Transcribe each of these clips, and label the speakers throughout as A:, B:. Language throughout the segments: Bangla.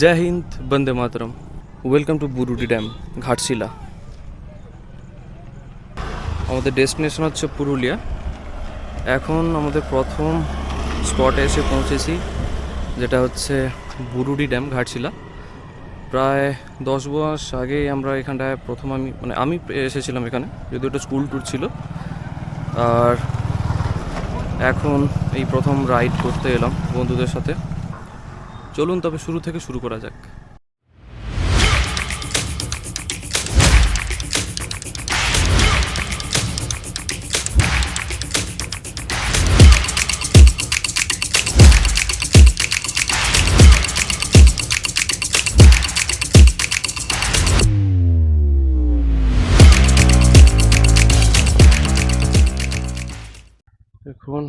A: জয় হিন্দ, বন্দে মাতরম। Welcome to Burudi dam, Ghatshila. আমাদের ডেস্টিনেশন হচ্ছে পুরুলিয়া। এখন আমাদের প্রথম স্পটে এসে পৌঁছেছি, যেটা হচ্ছে বুরুডি ড্যাম, ঘাটশিলা। প্রায় 10 মাস আগেই আমরা এখানটায় প্রথম আমি এসেছিলাম এখানে, যদি ওটা স্কুল ট্যুর ছিল। আর এখন এই প্রথম রাইড করতে এলাম বন্ধুদের সাথে। চলুন তবে শুরু থেকে শুরু করা যাক। এখন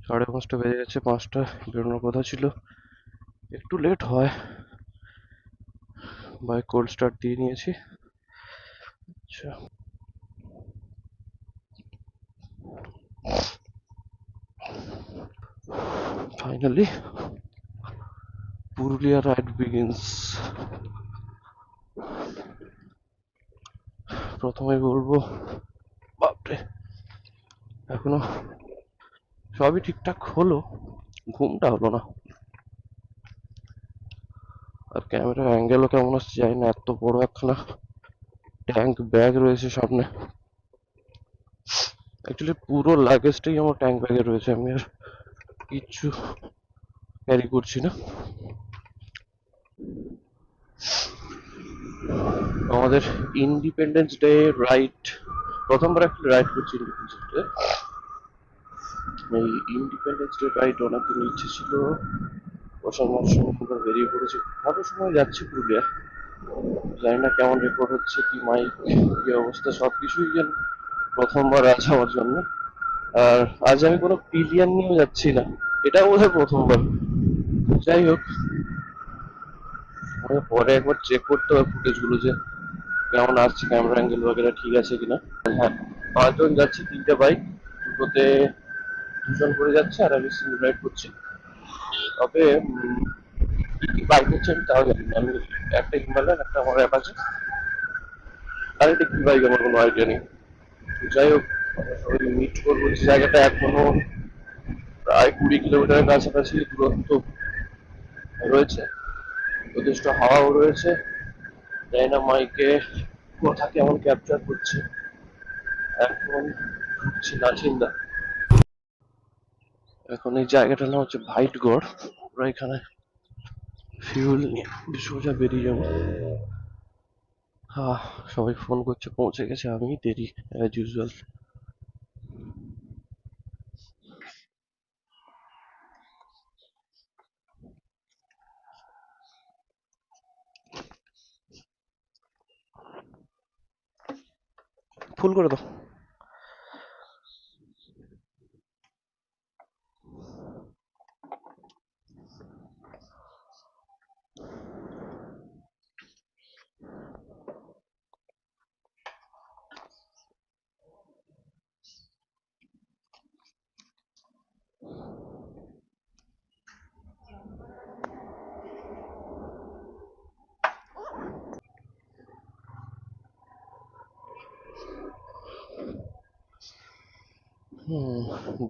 A: 5:30 বেজে গেছে, 5টা বেরোনোর কথা ছিল, একটু লেট হয়। বাইক কোল্ড স্টার্ট দিয়ে নিয়েছি। আচ্ছা, ফাইনালি পুরুলিয়া রাইড বিগিনস। প্রথমে বলবো, বাপরে, এখনো সবই ঠিকঠাক হলো, ঘুমটা হলো না। আর ক্যামেরার অ্যাঙ্গেলও কেমন আসছে জানি না, এত বড় একখানা ট্যাঙ্ক ব্যাগ রয়েছে সামনে। অ্যাকচুয়ালি পুরো লাগেজটাই আমার ট্যাঙ্ক ব্যাগে রয়েছে, আমি আর কিচ্ছু ক্যারি করছি না। আমাদের ইন্ডিপেন্ডেন্স ডে রাইড, প্রথমবার একটা রাইড করছি ইন্ডিপেন্ডেন্স ডে। এই ইন্ডিপেন্ডেন্স ডে রাইড অনেকদিন ইচ্ছে ছিল, বসার মরশুম আমরা বেরিয়ে পড়েছি। ভালো সময় যাচ্ছে পুরুলিয়া, জানি না কেমন রেকর্ড হচ্ছে, কি মাইক, কি অবস্থা, সবকিছুই যেন প্রথমবার আছে আমার জন্য। আর আজ আমি কোনো পিলিয়ন নিয়েও যাচ্ছি না, এটা বোধহয় প্রথমবার। যাই হোক, আমাকে পরে একবার চেক করতে হবে ফুটেজ গুলো, যে কেমন আসছে, ক্যামেরা অ্যাঙ্গেল বগেরা ঠিক আছে কিনা। হ্যাঁ, 5 জন যাচ্ছি, 3টে বাইক, দুটোতে 2 জন করে যাচ্ছে, আর আমি সিঙ্গেল রাইড করছি। তবে কি কি বাইক হচ্ছে আমি তাও জানি না। আমি একটা হিমালয়ান, একটা আমার অ্যাপাচি, আর এটা কি বাইক আমার কোনো আইডিয়া নেই। যাই হোক, সবাই মিট করবো। যে জায়গাটা এখনো প্রায় 20 কিলোমিটারের কাছাকাছি দূরত্ব রয়েছে, যথেষ্ট হাওয়াও রয়েছে, জানি না মাইকে কথা কেমন ক্যাপচার করছে। এখন ঢুকছি নাচিন্দা। এখন এই জায়গাটার নাম হচ্ছে ভাইটগড়। আমরা এখানে ফিউল নিয়ে সোজা বেরিয়ে যাবো। হ্যাঁ, সবাই ফোন করছে, পৌঁছে গেছে, আমি দেরি অ্যাজ ইউজুয়াল। ফুল করে দাও।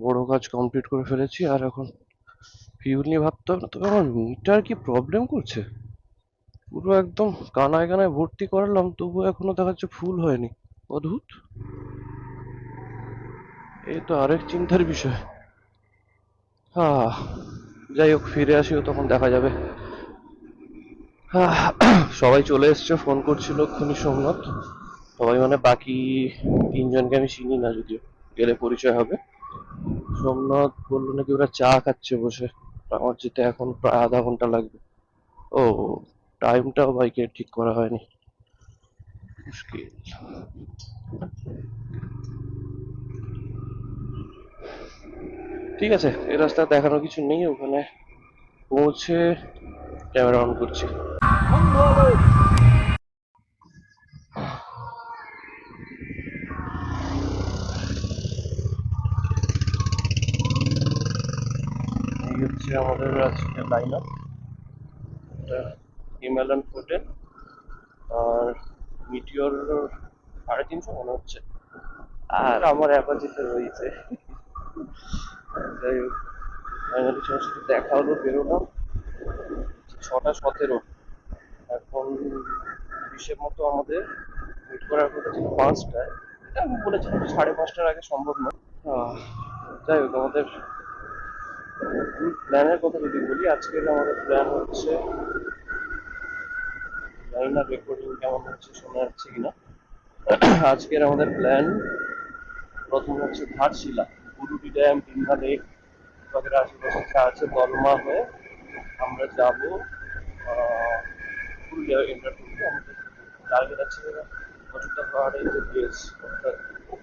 A: বড় কাজ কমপ্লিট করে ফেলেছি, আর এখন ফিউল নিয়ে ভাবতে হবে না। তবে আমার মিটার কি প্রবলেম করছে, পুরো একদম কানায় কানায় ভর্তি করালাম, তবু এখনো দেখাচ্ছে ফুল হয়নি। অদ্ভুত, এই তো আরেক চিন্তার বিষয়। হ্যাঁ, যাই হোক, ফিরে আসিও, তখন দেখা যাবে। হ্যাঁ, সবাই চলে এসছে, ফোন করছিল এক্ষুনি সোমনাথ। সবাই মানে বাকি 3জনকে আমি চিনি না, যদিও গেলে পরিচয় হবে। সোমনাথ বললো নাকি ওরা চা খাচ্ছে বসে, আমার যেতে এখন প্রায় আধা ঘন্টা লাগবে। ও, টাইমটাও বাইকে ঠিক করা হয়নি, মুশকিল। ঠিক আছে, এই রাস্তায় দেখানোর কিছু নেই, ওখানে পৌঁছে ক্যামেরা অন করছি। এই হচ্ছে আমাদের আজকে লাইন আপ। একটা হিমালয়ান হোটেল আর মিটিওর 350 মনে হচ্ছে, আর আমার অ্যাপাচিতে রয়েছে। যাই হোক, ফাইনালি সবার সাথে দেখা হলো, বেরোলাম 6টা 17। এখন হিসেব মতো আমাদের মিট করার কথা ছিল 5টায়। এটা আমি বলেছিলাম যে 5:30টার আগে সম্ভব নয়। যাই হোক, আমাদের প্ল্যানের কথা যদি বলি, আজকের আমাদের প্ল্যান হচ্ছে, জানি না রেকর্ডিং কেমন হচ্ছে, শোনা যাচ্ছে কিনা। আজকের আমাদের প্ল্যান প্রথম হচ্ছে ঘাটশিলা, বুরুডি ড্যাম, দীঘা লেক বাগেরা আশেপাশে যা আছে দলমা হয়ে আমরা যাব পুরুলিয়া এন্টার করবো। আমাদের টার্গেট আছে অযোধ্যা পাহাড়ের যে বেস, অর্থাৎ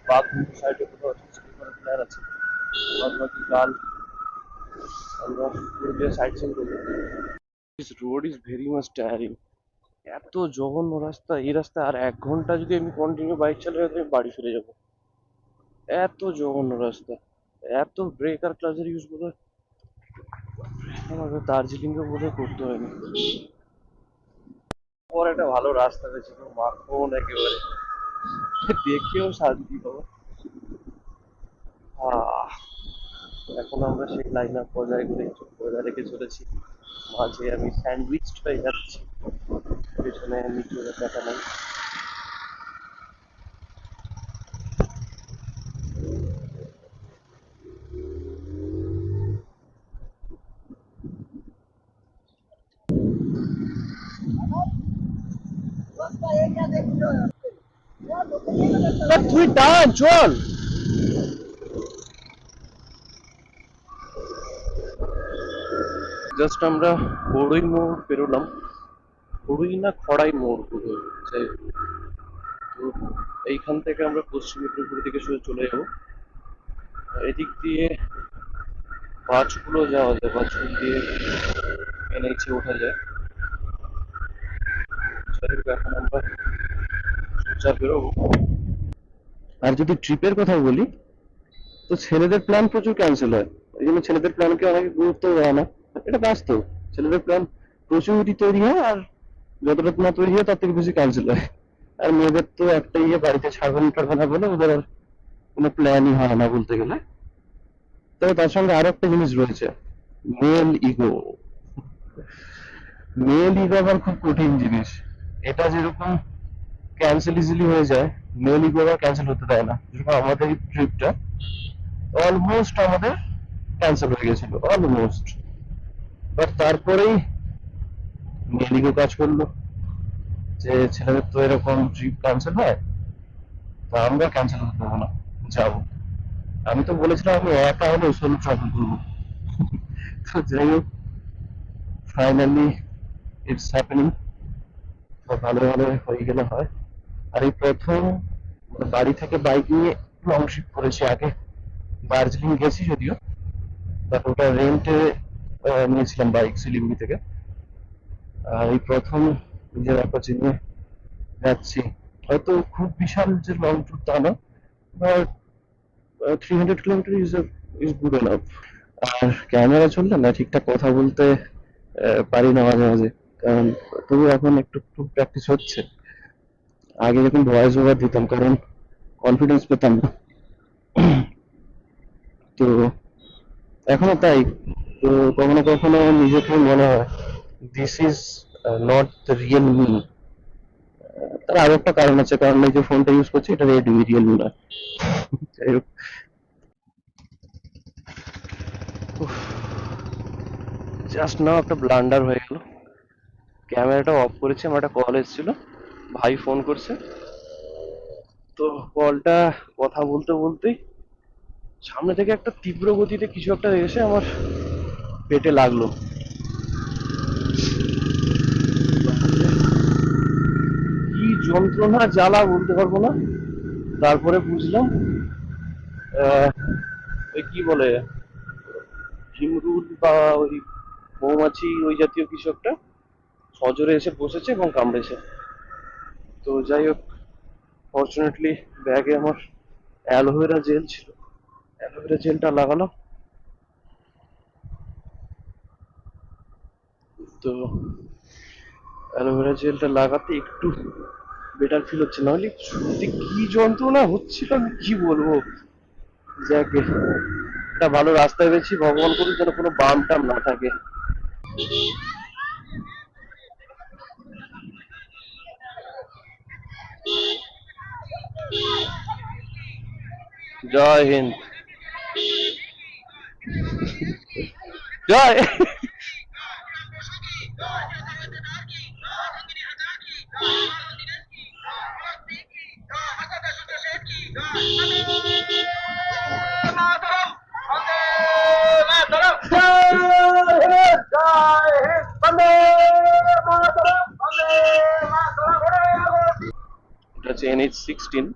A: বাঘমুন্ডি সাইডে কোথাও স্টেশন করার প্ল্যান আছে। বাদ বাকি কাল আমরা পুরুলিয়া সাইড সিন করবো। This road is very much tiring. এত জঘন্য রাস্তা, এই রাস্তা আর 1 ঘন্টা যদি আমি কন্টিনিউ বাইক চালাই আমি বাড়ি ফিরে যাবো। এত জঘন্য রাস্তা, এত ব্রেক আর ক্লাচের ইউজ বোধ হয় আমাকে দার্জিলিংয়ে বোধ হয় করতে হয়নি। পর একটা ভালো রাস্তা পেয়েছি, মাখন একেবারে, দেখেও শান্তি পাবো। আহ, এখন আমরা সেই লাইন আপ বজায় রেখে চলেছি। মাঝে আমি স্যান্ডউইচ হয়ে যাচ্ছি, পেছনে নিচে দেখা নেই। তুই টান চল। জাস্ট আমরা বড়ই মোড় পেরোলাম, বড়ই না খড়াই মোড় পুরো। যাই হোক, তো এইখান থেকে আমরা পশ্চিম মেদিনীপুরের দিকে সোজা চলে যাবো। এদিক দিয়ে বাজগুলো যাওয়া যায়, বাজগুলো দিয়ে এনএইচে ওঠা যায়। যাই হোক, এখন আমরা সোজা বেরোবো। আর যদি ট্রিপের কথা বলি, তো ছেলেদের প্ল্যান প্রচুর ক্যান্সেল হয়, এই জন্য ছেলেদের প্ল্যানকে অনেকে গুরুত্ব দেয় না। এটা বাস্তব, ছেলেদের প্ল্যান প্রচুরই তৈরি হয়, আর যতটা না তৈরি হয় তার থেকে বেশি ক্যান্সেল হয়। আর মেয়েদের তো একটাই ইয়ে, বাড়িতে ছাড়বে টাড়বে না বলে ওদের আর কোনো প্ল্যানই হয় না বলতে গেলে। তবে তার সঙ্গে আরো একটা জিনিস রয়েছে, মেল ইগো। মেল ইগো আবার খুব কঠিন জিনিস। এটা যেরকম ক্যান্সেল ইজিলি হয়ে যায়, মেল ইগো আবার ক্যান্সেল হতে দেয় না। যেরকম আমাদের এই ট্রিপটা অলমোস্ট আমাদের ক্যান্সেল হয়ে গেছিল, অলমোস্ট। বাট তারপরেই মেল ইগো কাজ করলো, যে ছেলেদের তো এরকম ট্রিপ ক্যান্সেল হয়, তা আমরা ক্যান্সেল হতে দেবো না, যাবো। আমি তো বলেছিলাম আমি একা হলেও সোলো ট্রাভেল করবো। তো যাই হোক, ফাইনালি ইটস হ্যাপেনিং। ভালো ভালো হয়ে গেলে হয়। আর এই প্রথম বাড়ি থেকে বাইক নিয়ে লং ট্রিপ করেছি। আগে দার্জিলিং গেছি যদিও, বাট ওটা রেন্টে নিয়েছিলাম বাইক শিলিগুড়ি থেকে। আর এই প্রথম নিজের অ্যাপাচি নিয়ে যাচ্ছি। হয়তো খুব বিশাল যে লং ট্যুর তা না, but 300 kilometre is good enough. আর ক্যামেরা চললে না ঠিকঠাক কথা বলতে পারি না মাঝে মাঝে, কারণ তবু এখন একটু একটু প্র্যাকটিস হচ্ছে। আগে যখন ভয়েস ওভার দিতাম, কারণ কনফিডেন্স পেতাম না, তো এখনো তাই। তো কখনো কখনো নিজেকে মনে হয় this is not the real me. তার আরো একটা কারণ আছে, কারণ এই যে ফোনটা ইউজ করছি এটা রেডমি, রিয়েলমি না। যাই হোক, জাস্ট নাও একটা ব্লান্ডার হয়ে গেল। ক্যামেরাটা অফ করেছি, আমার একটা কল এসেছিল, ভাই ফোন করছে। তো কলটা কথা বলতে বলতেই সামনে থেকে একটা তীব্র গতিতে কিছু একটা এসে আমার পেটে লাগলো। কি যন্ত্রণা জ্বালা বলতে পারবো না। তারপরে বুঝলাম আহ, ওই কি বলে, ঝিমরুল বা ওই মৌমাছি ওই জাতীয় কিছু একটা সজোরে এসে বসেছে এবং কামড়েছে। তো যাই হোক, ফর্চুনেটলি ব্যাগে আমার অ্যালোভেরা জেল ছিল, অ্যালোভেরা জেলটা লাগালাম। তো অ্যালোভেরা জেলটা লাগাতে একটু বেটার ফিল হচ্ছে, নাহলে সত্যি কি যন্ত্রণা হচ্ছিল আমি কি বলবো। যাকে একটা ভালো রাস্তায় পেয়েছি, ভগবান করুন যেন কোনো বাম টাম না থাকে। জয় হিন্দ। জয়। এটা হচ্ছে NH-16,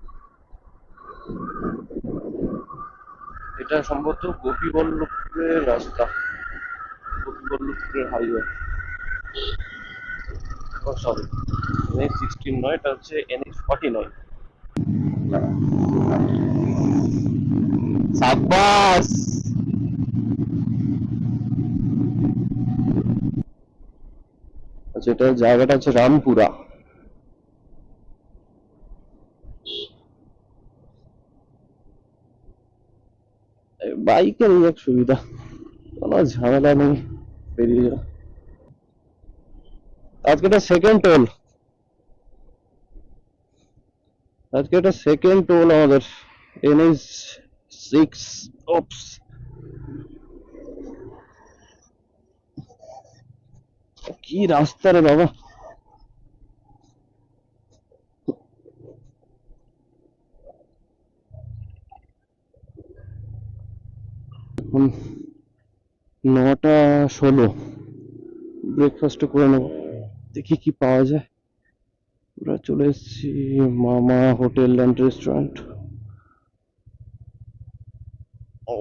A: এটা সম্ভবত গোপীবল্লভপুরের রাস্তা, গোপীবল্লভপুরের হাইওয়ে। সরি, NH-16 নয়, এটা হচ্ছে NH-49। সাব্বাস। আচ্ছা, এটা জায়গাটা হচ্ছে রামপুরা। বাইকের এই এক সুবিধা, কোনো ঝামেলা নেই, বেরিয়ে যাও। আজকে এটা সেকেন্ড টোল, আজকে এটা সেকেন্ড টোল আমাদের NH-6। ওপস, কি রাস্তা রে বাবা। এখন 9:16, ব্রেকফাস্ট করে নেবো, দেখি কি পাওয়া যায়। আমরা চলে এসেছি মামা হোটেল অ্যান্ড রেস্টুরেন্ট। ও,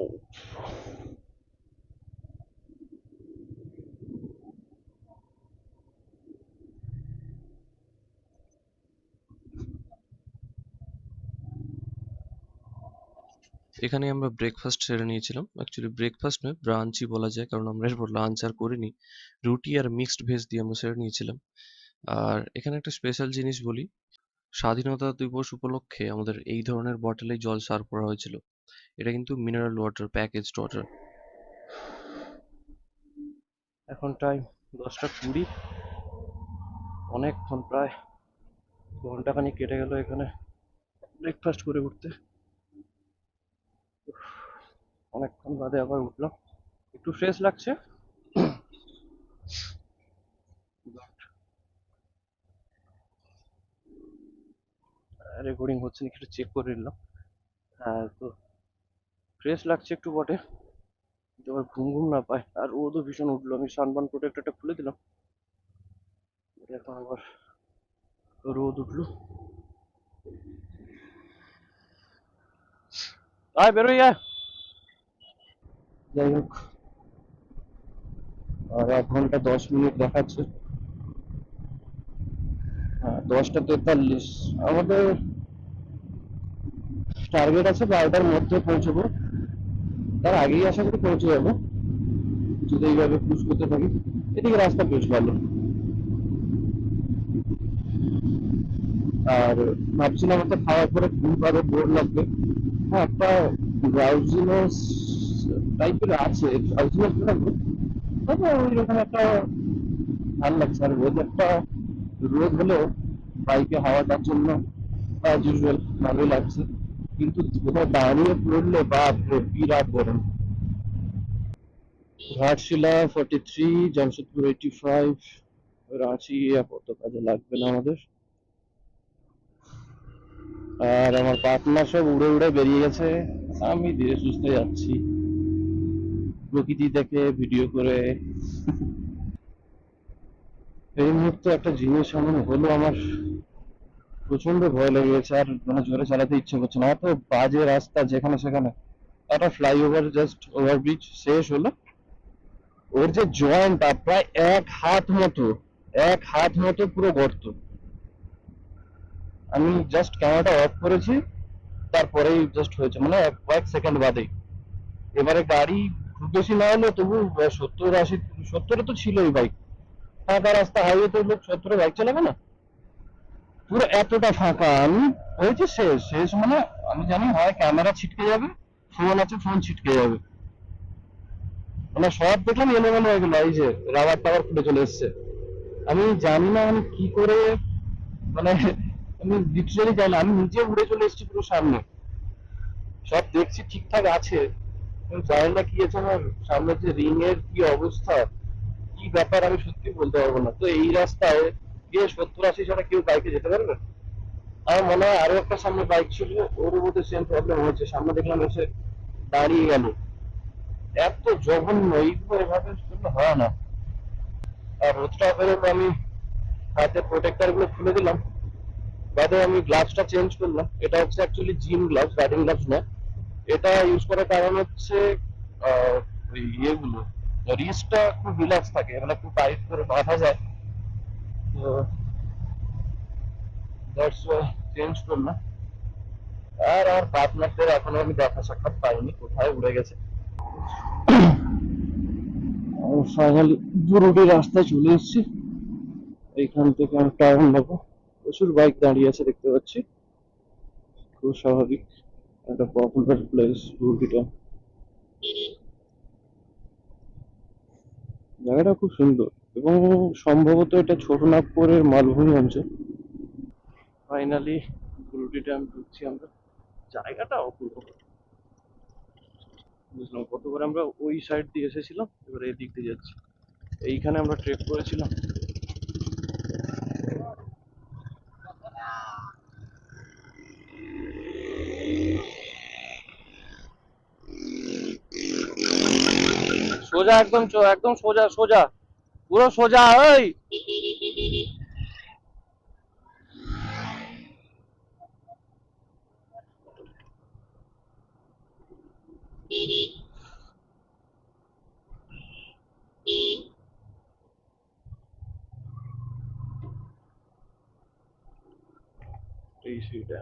B: এখানে আমরা ব্রেকফাস্ট সেরে নিয়েছিলাম। অ্যাকচুয়ালি ব্রেকফাস্ট নয়, ব্রাঞ্চই বলা যায়, কারণ আমরা এরপর লাঞ্চ আর করিনি। রুটি আর মিক্সড ভেজ দিয়ে আমরা সেরে নিয়েছিলাম। আর এখানে একটা স্পেশাল জিনিস বলি, স্বাধীনতা দিবস উপলক্ষে আমাদের এই ধরনের বটলে জল সার্ভ করা হয়েছিল। এটা কিন্তু মিনারেল ওয়াটার, প্যাকেজড ওয়াটার।
A: এখন টাইম 10:20, অনেকক্ষণ, প্রায় ঘন্টাখানিক কেটে গেল এখানে ব্রেকফাস্ট করে উঠতে। অনেকক্ষণ বাদে আবার উঠলাম, একটু ফ্রেশ লাগছে। রেকর্ডিং হচ্ছে নাকি একটু চেক করে নিলাম। হ্যাঁ, তো ফ্রেশ লাগছে একটু বটে, কিন্তু আবার ঘুম ঘুম না পায়, আর রোদও ভীষণ উঠলো। আমি সানবার্ন প্রোটেক্টরটা খুলে দিলাম, এখন আবার রোদ উঠলো। আয় বেরোই আয়। যাই হোক, আর 1 ঘন্টা 10 মিনিট দেখাচ্ছে। হ্যাঁ, 10:43 আমাদের টার্গেট আছে 12টার মধ্যে পৌঁছবো, তার আগেই আশা করি পৌঁছে যাবো যদি এইভাবে পুশ করতে থাকি। এদিকে রাস্তা বেশ ভালো। আর ভাবছিলাম একটা খাওয়ার পরে ঘুম পাবে, বোর লাগবে। হ্যাঁ, একটা ড্রাউজিনেস টাইপের আছে, ড্রাউজিনেস লাগবে, তবে ওইরকম একটা ভালো লাগছে। আর ওয়েদারটা রোদ হলেও বাইকে হাওয়াটার জন্য অ্যাজ ইউজুয়াল ভালোই লাগছে, কিন্তু কোথাও দাঁড়িয়ে পড়লে বাপরে বিরাট গরম। ঘাটশিলা 43, জামশেদপুর 85, রাঁচি আপাতত কাজে লাগবে না আমাদের। আর আমার পার্টনার সব উড়ে উড়ে বেরিয়ে গেছে, আমি ধীরে সুস্থে যাচ্ছি প্রকৃতি দেখে ভিডিও করে। এই মুহূর্তে একটা জিনিস এমন হলো, আমার প্রচন্ড ভয় লেগে গেছে, আর মানে জোরে চালাতে ইচ্ছে করছে না। এত বাজে রাস্তা যেখানে সেখানে। একটা ফ্লাইওভার, জাস্ট ওভারব্রিজ শেষ হলো, ওর যে জয়েন্টটা প্রায় 1 হাত মতো পুরো গর্ত। আমি জাস্ট ক্যামেরাটা অফ করেছি, তারপরেই জাস্ট হয়েছে, মানে কয়েক সেকেন্ড বাদেই। এবারে গাড়ি খুব বেশি না হলে তবু 70-80, 70-এ তো ছিলই বাইক, ফাঁকা রাস্তা, হাইওয়েতে লোক 70-এ বাইক চালাবে না? পুরো এতটা ফাঁকা, আমি হয়েছে শেষ শেষ মানে আমি জানি হয় ক্যামেরা ছিটকে যাবে, ফোন আছে ফোন ছিটকে যাবে, মানে সব দেখলাম এলোমেলো হয়ে গেল। এই যে রাবার টাবার খুলে চলে এসছে, আমি জানি না আমি কি করে, মানে আমি লিটারালি জানি না, আমি নিজে উড়ে চলে এসেছি পুরো সামনে, সব দেখছি ঠিকঠাক আছে, আমি জানি না কি আছে আমার সামনে যে রিং এর কি অবস্থা, কি ব্যাপার আমি সত্যি বলতে পারবো না। তো এই রাস্তায় গিয়ে 70-80 ছাড়া কেউ বাইকে যেতে পারবে? আমার মনে হয় আরো একটা সামনে বাইক ছিল, ওর মধ্যে সেম প্রবলেম হয়েছে, সামনে দেখলাম এসে দাঁড়িয়ে গেল। এত জঘন্য, এইগুলো এভাবে করলে হয় না। আর রোদটা বেরোলো, আমি হাতে প্রোটেক্টর গুলো খুলে দিলাম, বাদে আমি গ্লাভসটা চেঞ্জ করলাম। এটা হচ্ছে actually gym gloves, riding gloves না। এটা ইউজ করার কারণ হচ্ছে ওই ইয়েগুলো, রিস্টটা খুব রিল্যাক্স থাকে, মানে খুব টাইট করে বাঁধা যায়, তো দ্যাটস ওয়াই চেঞ্জ করলাম। আর আমার পার্টনারদের এখনো আমি দেখা সাক্ষাৎ পাইনি, কোথায় উড়ে গেছে। ফাইনালি পুরোটি রাস্তায় চলে এসেছি, এইখান থেকে আমি টার্ন নেবো। প্রচুর বাইক দাঁড়িয়ে আছে দেখতে পাচ্ছি, খুব স্বাভাবিক, একটা পপুলার প্লেস গুরুটিটা। জায়গাটা খুব সুন্দর এবং সম্ভবত এটা ছোটনাগপুরের মালভূমি অঞ্চল। ফাইনালি গুরুটিটা আমি ঢুকছি আমরা, জায়গাটা অপূর্ব। বুঝলাম, কতবার আমরা ওই সাইড দিয়ে এসেছিলাম, এবার এই দিক দিয়ে যাচ্ছি। এইখানে আমরা ট্রেক করেছিলাম। সোজা একদম একদম সোজা সোজা, পুরো সোজা ওই। এই সিটা,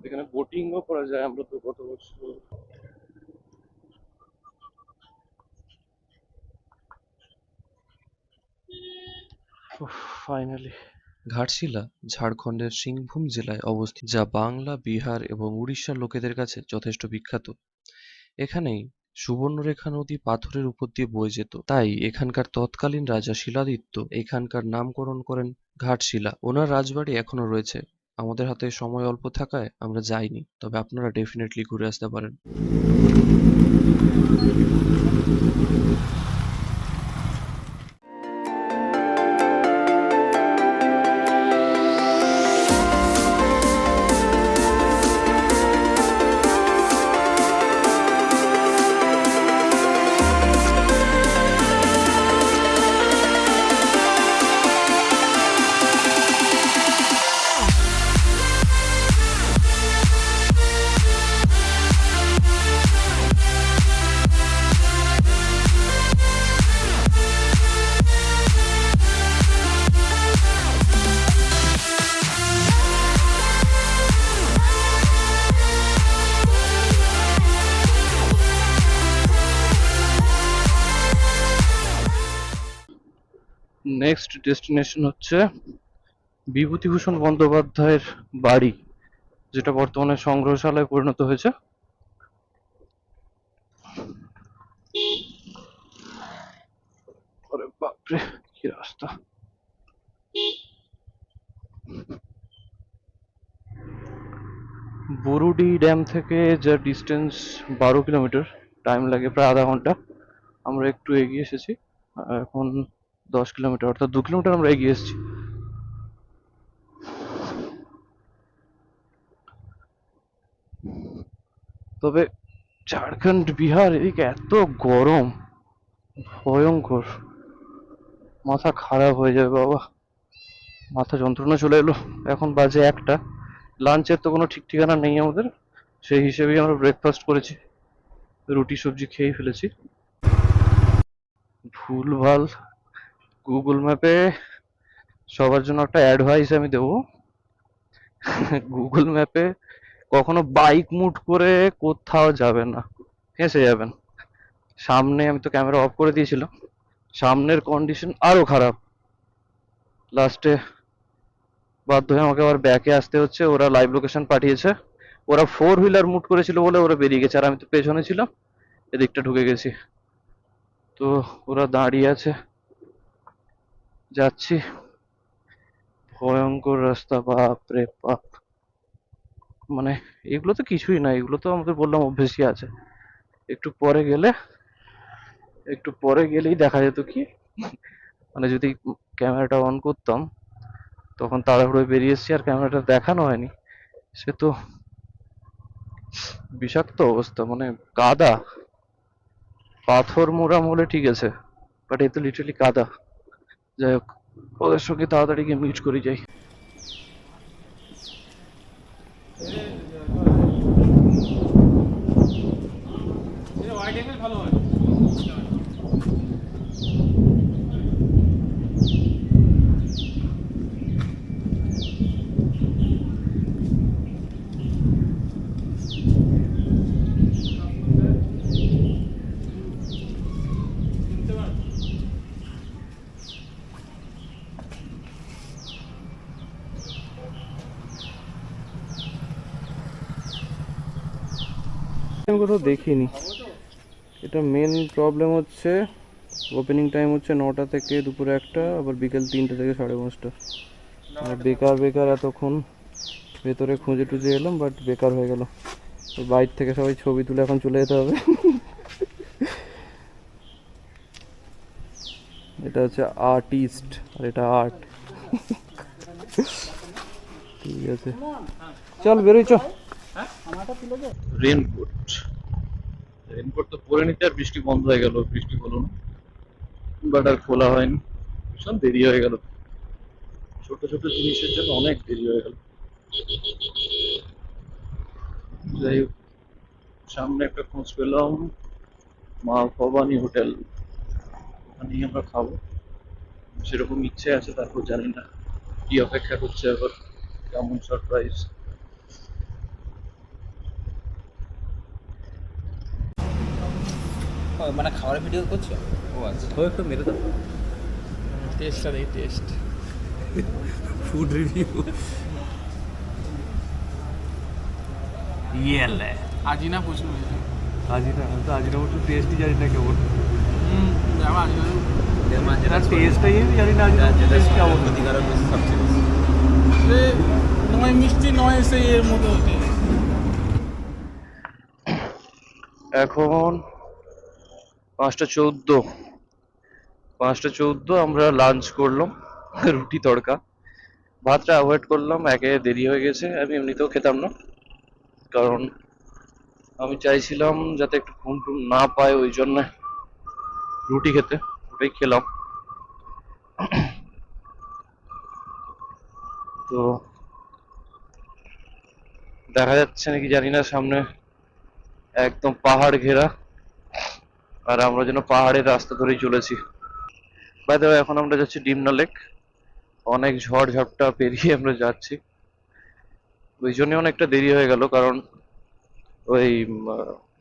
A: এখানে বোটিংও করা যায়, আমরা তো গত বছর। ফাইনালি
B: ঘাটশিলা ঝাড়খণ্ডের সিংভূম জেলায় অবস্থিত, যা বাংলা, বিহার এবং উড়িষ্যার লোকেদের কাছে যথেষ্ট বিখ্যাত। এখানেই সুবর্ণরেখা নদী পাথরের উপর দিয়ে বয়ে যেত, তাই এখানকার তৎকালীন রাজা শিলাদিত্য এখানকার নামকরণ করেন ঘাটশিলা। ওনার রাজবাড়ি এখনো রয়েছে। আমাদের হাতে সময় অল্প থাকায় আমরা যাইনি, তবে আপনারা ডেফিনেটলি ঘুরে আসতে পারেন।
A: নেক্সট ডেস্টিনেশন হচ্ছে বিভূতিভূষণ বন্দ্যোপাধ্যায়ের বাড়ি, যেটা বর্তমানে সংগ্রহশালায় পরিণত হয়েছে। আরে বাপরে, কি রাস্তা! বুরুডি ড্যাম থেকে যা ডিস্টেন্স 12 কিলোমিটার, টাইম লাগে প্রায় আধা ঘন্টা। আমরা একটু এগিয়ে এসেছি, এখন 10 কিলোমিটার, অর্থাৎ 2 কিলোমিটার আমরা এগিয়ে এসেছি। তবে ঝাড়খণ্ড, বিহার এদিকে এত গরম, ভয়ঙ্কর, মাথা খারাপ হয়ে যাবে বাবা, মাথা যন্ত্রণা চলে এলো। এখন বাজে 1টা, লাঞ্চের তো কোনো ঠিক ঠিকানা নেই আমাদের, সেই হিসেবেই আমরা ব্রেকফাস্ট করেছি, রুটি সবজি খেয়েই ফেলেছি। ভুলভাল গুগল ম্যাপে, সবার জন্য একটা অ্যাডভাইস আমি দেবো, গুগল ম্যাপে কখনো বাইক মুড করে কোথাও যাবেন না, ফেঁসে যাবেন। সামনে আমি তো ক্যামেরা অফ করে দিয়েছিলাম, সামনের কন্ডিশন আরো খারাপ। লাস্টে বাধ্য হয়ে আমাকে আবার ব্যাকে আসতে হচ্ছে, ওরা লাইভ লোকেশন পাঠিয়েছে। ওরা ফোর হুইলার মুভ করেছিল বলে ওরা বেরিয়ে গেছে, আর আমি তো পেছনে ছিলাম, এদিকটা ঢুকে গেছি। তো ওরা দাঁড়িয়ে আছে, যাচ্ছি। ভয়ঙ্কর রাস্তা, বাপ রে বাপ। মানে এগুলো তো কিছুই না, এগুলো তো আমাদের বললাম অভ্যেসই আছে। একটু পরে গেলে, একটু পরে গেলেই দেখা যেত কি, মানে যদি ক্যামেরাটা অন করতাম, তখন তাড়াহুড়োয় বেরিয়ে এসেছি আর ক্যামেরাটা দেখানো হয়নি, সে তো বিষাক্ত অবস্থা। মানে কাদা, পাথর মোড়াম হলে ঠিক আছে, বাট এ তো লিটারালি কাদা। যাই হোক, ওদের সঙ্গে তাড়াতাড়ি গিয়ে মিট করে যাই। আমি কোথাও দেখিনি। এটা মেন প্রবলেম হচ্ছে, ওপেনিং টাইম হচ্ছে 9টা থেকে দুপুর 1টা, আবার বিকেল 3টে থেকে 5:30। আর বেকার বেকার এতক্ষণ ভেতরে খুঁজে টুজে এলাম, বাট বেকার হয়ে গেল। বাইরে থেকে সবাই ছবি তুলে এখন চলে যেতে হবে। এটা হচ্ছে আর্টিস্ট, আর এটা আর্ট। ঠিক আছে, চল বেরোই, চল। রেনকোট, রেনকোট তো পরে নিতে, আর বৃষ্টি বন্ধ হয়ে গেল, বৃষ্টি হলো না, বাট আর খোলা হয়নি। ভীষণ দেরি হয়ে গেল, ছোট ছোট জিনিসের জন্য অনেক দেরি হয়ে গেল। যাই হোক, সামনে একটা খোঁজ পেলাম, মা ভবানী হোটেল, ওখানেই আমরা খাবো। সেরকম ইচ্ছে আছে, তারপর জানি না কি অপেক্ষা করছে আবার, কেমন সারপ্রাইজ।
C: মানে খাবারের ভিডিও করছো? ও আচ্ছা,
B: ও একটু মেরে দাও।
C: টেস্টটা দেখি, টেস্ট।
B: Food review. ইয়ে লে
C: আজিনা প্রচুর হয়েছে।
B: আজিনা, আমি তো আজিনা মতো টেস্টই জানি না কেমন।
C: আমার আজিনা
B: না টেস্টটাই আমি জানি না, আজিনা টেস্ট কেমন।
C: ক্ষতিকারক বেশি, সবচেয়ে বেশি নয় মিষ্টি নয় সেই এর মতো হতে।
A: এখন 5টা 14, 5টা 14 আমরা লাঞ্চ করলাম। রুটি তড়কা, ভাতটা অ্যাভয়েড করলাম, একে দেরি হয়ে গেছে, আমি এমনিতেও খেতাম না, কারণ আমি চাইছিলাম যাতে একটু ঘুম টুম না পায়, ওই জন্য রুটি খেতে, ওটাই খেলাম। তো দেখা যাচ্ছে নাকি জানি না, সামনে একদম পাহাড় ঘেরা, আর আমরা যেন পাহাড়ের রাস্তা ধরেই চলেছি। বাই দ্য ওয়ে, এখন আমরা যাচ্ছি ডিমনা লেক। অনেক ঝড় ঝাপটা পেরিয়ে আমরা যাচ্ছি, ওই জন্য অনেকটা দেরি হয়ে গেল, কারণ ওই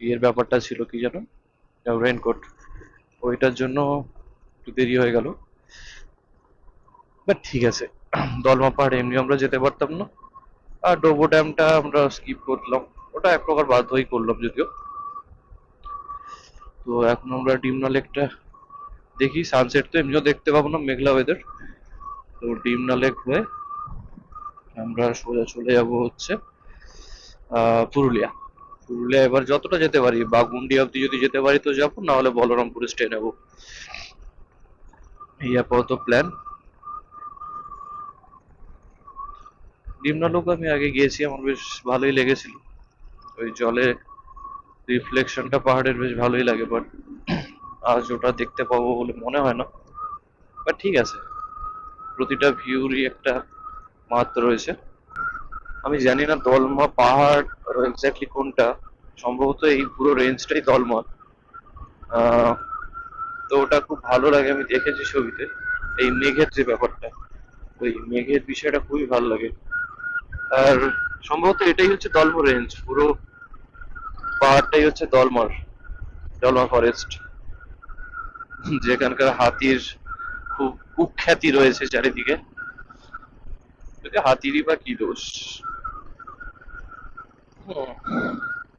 A: ইয়ের ব্যাপারটা ছিল কি যেন, রেনকোট, ওইটার জন্য একটু দেরি হয়ে গেল। বাট ঠিক আছে, দলমা পাহাড়ে এমনি আমরা যেতে পারতাম না, আর ডোবো ড্যামটা আমরা স্কিপ করলাম, ওটা এক প্রকার বাধ্যই করলাম যদিও। তো এখন আমরা ডিমনা লেকটা দেখি, সানসেট তো এমনিও দেখতে পাবো না, মেঘলা ওয়েদার। তো ডিমনা লেক হয়ে আমরা সোজা চলে যাব হচ্ছে পুরুলিয়া। পুরুলিয়া এবার যতটা যেতে পারি, বাঘমুন্ডি অব্দি যদি যেতে পারি তো যাবো, না হলে বলরামপুরে স্টে নেবো, এই আপাতত প্ল্যান। ডিমনা লেক আমি আগে গিয়েছি, আমার বেশ ভালোই লেগেছিল, ওই জলে রিফ্লেকশনটা পাহাড়ের বেশ ভালোই লাগে, বাট আজ ওটা দেখতে পাবো বলে মনে হয় না। বাট ঠিক আছে, প্রতিটা ভিউরই একটা মাত্রা রয়েছে। আমি জানি না দলমা পাহাড় এক্স্যাক্টলি কোনটা, সম্ভবত এই পুরো রেঞ্জটাই দলমা। আহ, তো ওটা খুব ভালো লাগে, আমি দেখেছি ছবিতে, এই মেঘের যে ব্যাপারটা, ওই মেঘের বিষয়টা খুবই ভালো লাগে। আর সম্ভবত এটাই হচ্ছে দলমা রেঞ্জ, পুরো পাহাড়টাই হচ্ছে দলমার, দলমা ফরেস্ট। যেখানকার হাতির খুব কুখ্যাতি রয়েছে চারিদিকে। যদি হাতিরই বা কি দোষ।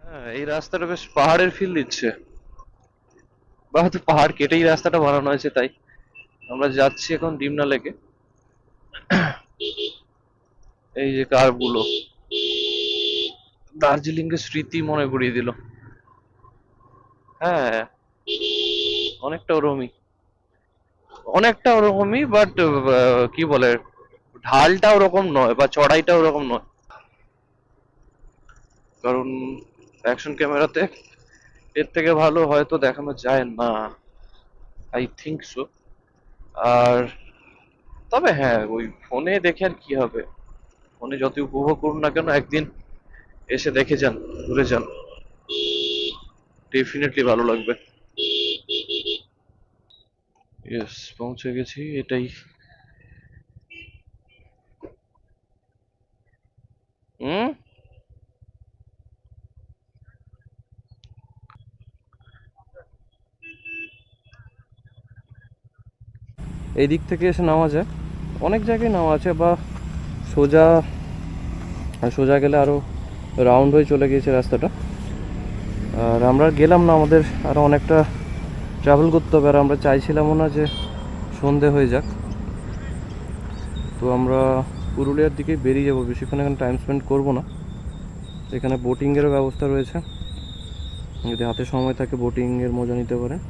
A: হ্যাঁ, এই রাস্তাটা বেশ পাহাড়ের ফিল দিচ্ছে, বা হয়তো পাহাড় কেটেই রাস্তাটা বানানো হয়েছে তাই। আমরা যাচ্ছি এখন ডিমনা লেকে। এই যে কার্ভ গুলো দার্জিলিং এর স্মৃতি মনে করিয়ে দিল। হ্যাঁ, অনেকটা ওরকমই, অনেকটা ওরকমই, বাট কি বলে, ঢালটা ওরকম নয় বা চড়াইটা ওরকম নয়, কারণ অ্যাকশন ক্যামেরাতে এর থেকে ভালো হয়তো দেখানো যায় না, আই থিংক সো। আর তবে হ্যাঁ, ওই ফোনে দেখে আর কি হবে, ফোনে যত উপভোগ করুন না কেন, একদিন এসে দেখে যান, ঘুরে যান, ডেফিনেটলি ভালো লাগবে। ইয়েস, পৌঁছে গেছি, এটাই। হুম। এই দিক থেকে এসে নামা যায়, অনেক জায়গায় নামা আছে, বা সোজা, সোজা গেলে আরো রাউন্ড হয়ে চলে গিয়েছে রাস্তাটা। আর আমরা গেলাম না, আমাদের আরো অনেকটা ট্রাভেল করতে হবে, আর আমরা চাইছিলামও না যে সন্ধে হয়ে যাক। তো আমরা পুরুলিয়ার দিকেই বেরিয়ে যাবো, বেশিক্ষণ এখানে টাইম স্পেন্ড করবো না। এখানে বোটিংয়েরও ব্যবস্থা রয়েছে, যদি হাতে সময় থাকে বোটিংয়ের মজা নিতে পারেন।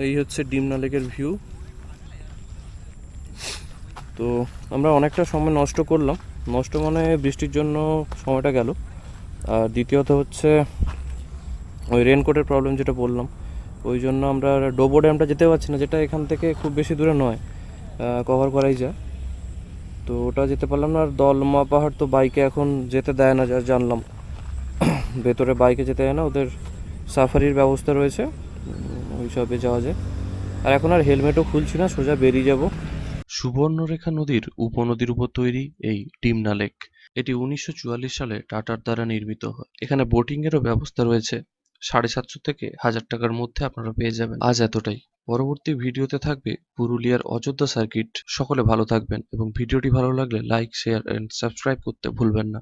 A: এই হচ্ছে ডিমনা লেকের ভিউ। তো আমরা অনেকটা সময় নষ্ট করলাম, নষ্ট মানে বৃষ্টির জন্য সময়টা গেল। আর দ্বিতীয়ত হচ্ছে ওই রেনকোটের প্রবলেম যেটা বললাম, ওই জন্য আমরা ডোবো ড্যামটা যেতে পারছি না, যেটা এখান থেকে খুব বেশি দূরে নয়, কভার করাই যায়। তো ওটা যেতে পারলাম না। আর দলমা পাহাড় তো বাইকে এখন যেতে দেয় না, যা জানলাম, ভেতরে বাইকে যেতে দেয় না, ওদের সাফারির ব্যবস্থা রয়েছে, ওই সবে যাওয়া যায়। আর এখন আর হেলমেটও খুলছি না, সোজা বেরিয়ে যাব।
B: সুবর্ণরেখা নদীর উপনদীর উপর তৈরি এই ডিমনা লেক। এটি 1944 সালে টাটার দ্বারা নির্মিত হয়। এখানে বোটিং এরও ব্যবস্থা রয়েছে। 750 থেকে 1000 টাকার মধ্যে আপনারা পেয়ে যাবেন। আজ এতটাই। পরবর্তী ভিডিওতে থাকবে পুরুলিয়ার অযোধ্যা সার্কিট। সকলে ভালো থাকবেন এবং ভিডিওটি ভালো লাগলে লাইক, শেয়ার এন্ড সাবস্ক্রাইব করতে ভুলবেন না।